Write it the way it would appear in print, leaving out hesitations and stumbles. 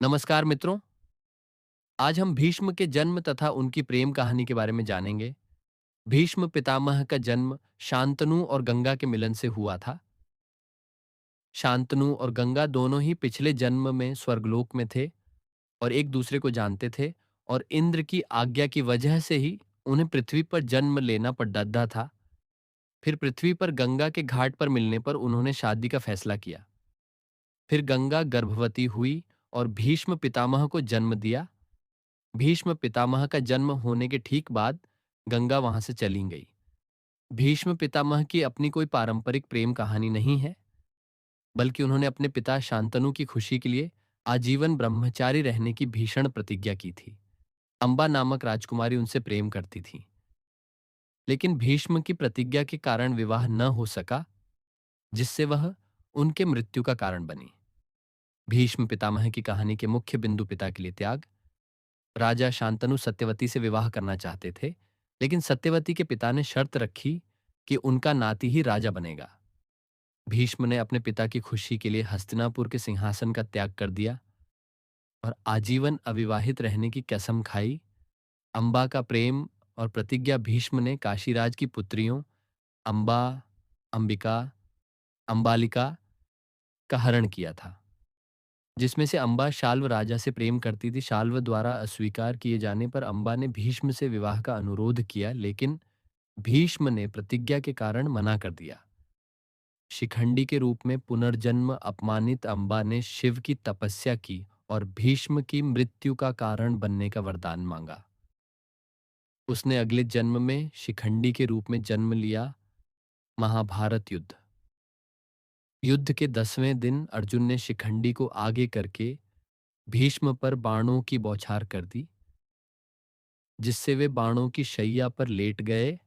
नमस्कार मित्रों। आज हम भीष्म के जन्म तथा उनकी प्रेम कहानी के बारे में जानेंगे। भीष्म पितामह का जन्म शांतनु और गंगा के मिलन से हुआ था। शांतनु और गंगा दोनों ही पिछले जन्म में स्वर्गलोक में थे और एक दूसरे को जानते थे, और इंद्र की आज्ञा की वजह से ही उन्हें पृथ्वी पर जन्म लेना पड़ता था। फिर पृथ्वी पर गंगा के घाट पर मिलने पर उन्होंने शादी का फैसला किया। फिर गंगा गर्भवती हुई और भीष्म पितामह को जन्म दिया। भीष्म पितामह का जन्म होने के ठीक बाद गंगा वहां से चली गई। भीष्म पितामह की अपनी कोई पारंपरिक प्रेम कहानी नहीं है, बल्कि उन्होंने अपने पिता शांतनु की खुशी के लिए आजीवन ब्रह्मचारी रहने की भीषण प्रतिज्ञा की थी। अंबा नामक राजकुमारी उनसे प्रेम करती थी, लेकिन भीष्म की प्रतिज्ञा के कारण विवाह न हो सका, जिससे वह उनके मृत्यु का कारण बनी। भीष्म पितामह की कहानी के मुख्य बिंदु पिता के लिए त्याग। राजा शांतनु सत्यवती से विवाह करना चाहते थे, लेकिन सत्यवती के पिता ने शर्त रखी कि उनका नाती ही राजा बनेगा। भीष्म ने अपने पिता की खुशी के लिए हस्तिनापुर के सिंहासन का त्याग कर दिया और आजीवन अविवाहित रहने की कसम खाई। अंबा का प्रेम और प्रतिज्ञा भीष्म ने काशीराज की पुत्रियों अंबा, अंबिका, अंबालिका का हरण किया था, जिसमें से अंबा शाल्व राजा से प्रेम करती थी। शाल्व द्वारा अस्वीकार किए जाने पर अंबा ने भीष्म से विवाह का अनुरोध किया, लेकिन भीष्म ने प्रतिज्ञा के कारण मना कर दिया। शिखंडी के रूप में पुनर्जन्म अपमानित अंबा ने शिव की तपस्या की और भीष्म की मृत्यु का कारण बनने का वरदान मांगा। उसने अगले जन्म में शिखंडी के रूप में जन्म लिया। महाभारत युद्ध। युद्ध के 10वें दिन अर्जुन ने शिखंडी को आगे करके भीष्म पर बाणों की बौछार कर दी, जिससे वे बाणों की शैया पर लेट गए